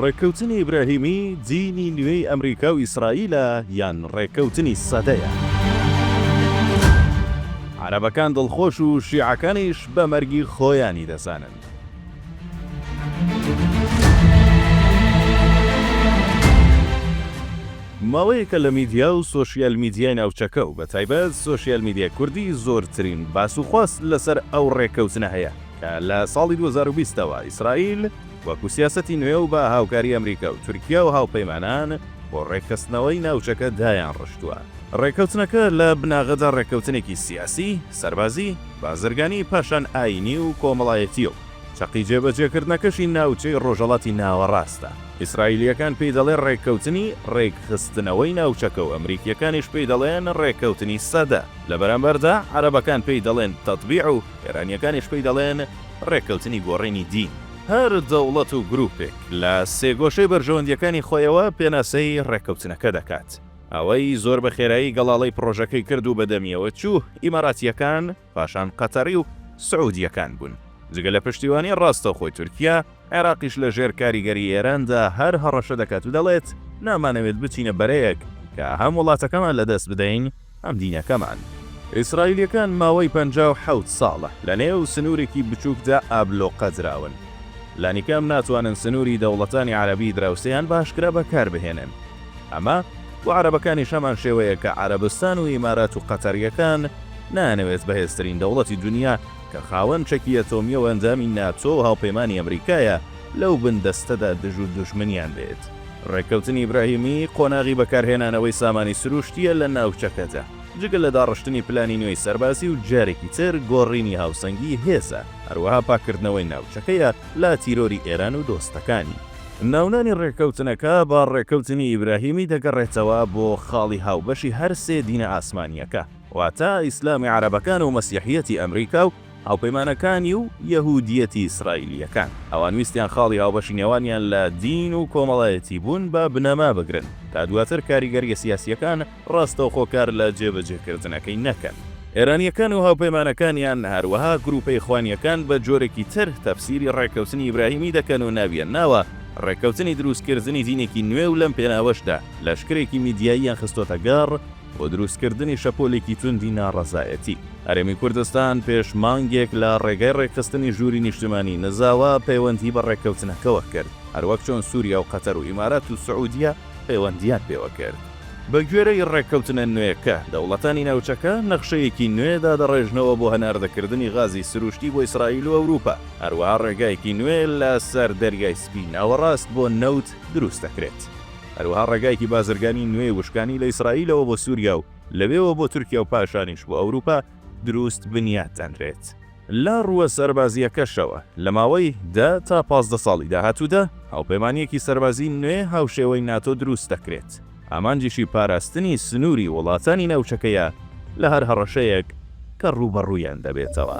ڕێککەوتنی ئیبراهیمی دینی نوێی ئەمریکا و ئیسرائیلە یان ڕێککەوتنی سەدەیە. عەرەبەکان دڵخۆش و شیعەکانیش بە مەرگی خۆیانی دەزانن. ماوەیەکە لە میدیا و سۆشیال میدیای ناوچەکە و بە تایبەت سۆشیال میدیای کوردی زۆرترین باس و خواست لەسەر ئەو ڕێککەوتنە هەیە کە لە ساڵی 2020ەوە ئیسرائیل وەکو سیاسەتی نوێ و بە هاوکاری ئەمریکا و تورکیا و هاوپەیمانان بۆ ڕێکخستنەوەی ناوچەکە دایان ڕشتووە. ڕێککەوتنەکە لە بناغەدا ڕێککەوتنێکی سیاسی، سەربازی، بازرگانی پاشان ئاینی و کۆمەڵایەتیە و چەقی جێبەجێکردنەکەشی ناوچەی ڕۆژهەڵاتی ناوەڕاستە. ئیسرائیلیەکان پێی دەڵێن ڕێککەوتنی ڕێکخستنەوەی ناوچەکە و ئەمریکیەکانیش پێی دەڵێن ڕێککەوتنی سەدە. لە بەرامبەردا عەرەبەکان پێی دەڵێن تەتبیع و ئێرانیەکانیش پێی دەڵێن ڕێککەوتنی گۆڕینی دین. هەر دەوڵەت و گروپێک لە سێگۆشەی بەرژەوەندیەکانی خۆیەوە پێناسەی ڕێککەوتنەکە دەکات. ئەوەی زۆر بە خێرایی گەڵاڵەی پرۆژەکەی کرد و بەدەمیەوە چوو ئیماراتیەکان، پاشان قەتەری و سعودیەکان بوون. جگە لە پشتیوانی ڕاستەوخۆی تورکیا، عێراقیش لە ژێر کاریگەری ئێراندا هەر هەڕەشە دەکات و دەڵێت نامانەوێت بچینە بەرەیەک کە هەم وڵاتەکەمان لەدەست بدەین ئەم دینەکەمان. ئیسرائیلیەکان ماوەی 57 ساڵە لە نێو سنوورێکی بچووکدا ئابلۆقە دراون. لانیکەم ناتوانن سنووری دەوڵەتانی عەرەبی دراوسەیان باشکرا بەکار بهێنن. ئەمە بۆ عەرەبەکانی شەمان شێوەیە کە عەرەبستان و ئیمارات و قەتەریەکان نانەوێت بەهێزترین دەوڵەتی دنیا کە خاوەن چەکی ئەتۆمی و ئەنجامی ناتۆ و هاوپەیمانی ئەمریکایە لەو بندەستەدا دژ و دوژمنیان بێت. ڕێککەوتنی ئیبراهیمی قۆناغی بەکارهێنانەوەی سامانی سروشتیە لە ناوچەکەدا، جگە لە داڕشتنی پلانی نوێی سەربازی و جارێکی تر گۆڕینی هاوسەنگی هێزە، هەروەها پاکردنەوەی ناوچەکەیە لە تیرۆری ئێران و دۆستەکانی. ناونانی ڕێککەوتنەکە با ڕێککەوتنی ئیبراهیمی دەگەڕێتەوە بۆ خاڵی هاوبەشی هەر سێ دینە ئاسمانیەکە، واتە ئیسلامی عەرەبەکان و مەسیحیەتی ئەمریکا و هاوپەیمانەکانی و یەهودیەتی ئیسرائیلیەکان. ئەوان ویستیان خاڵی هاوبەشی نێوانیان لە دین و کۆمەڵایەتی بوون بە بنەما بگرن تا دواتر کاریگەریە سیاسیەکان ڕاستەوخۆکار لە جێبەجێکردنەکەی نەکەن. ئێرانیەکان و هاوپەیمانەکانیان هەروەها گروپەی خوانیەکان بە جۆرێکی تر تەفسیری ڕێککەوتنی ئیبراهیمی دەکەن و ناویان ناوە ڕێککەوتنی دروستکردنی دینێکی نوێ و لەم پێناوەشدا لەشکرێکی میدیاییان خستۆتە گەڕ بۆ دروستکردنی شەپۆلێکی توندی ناڕەزایەتی. هەرێمی کوردستان پێش مانگێک لە ڕێگەی ڕێکخستنی ژووری نیشتمانی نزاوە پەیوەندی بە ڕێککەوتنەکەوە کرد، هەروەک چۆن سووریا و قەتەر و ئیمارات و سعودیە پەیوەندیان پێوە کرد. بە گوێرەی ڕێککەوتنە نوێیەکە دەوڵەتانی ناوچەکە نەخشەیەکی نوێدا دەڕێژنەوە بۆ هەناردەکردنی غازی سروشتی بۆ ئیسرائیل و ئەوروپا، هەروەها ڕێگایەکی نوێ لە سەر دەریای سپی ناوەڕاست بۆ نەوت دروست دەکرێت. هەروەها ڕێگایەکی بازرگانی نوێ وشکانی لە ئیسرائیلەوە بۆ سووریا و لەوێەوە بۆ تورکیا و پاشانیش بۆ ئەوروپا دروست بنیاتدانرێت. لە ڕووە سەربازیەکەشەوە لە ماوەی 10 تا 15 ساڵی داهاتوودا هاوپەیمانیەکی سەربازی نوێ هاوشێوەی ناتۆ دروست دەکرێت. ئامانجیشی پاراستنی سنووری وڵاتانی ناوچەکەیە لە هەر هەڕەشەیەک کە ڕوبەڕوویان دەبێتەوە.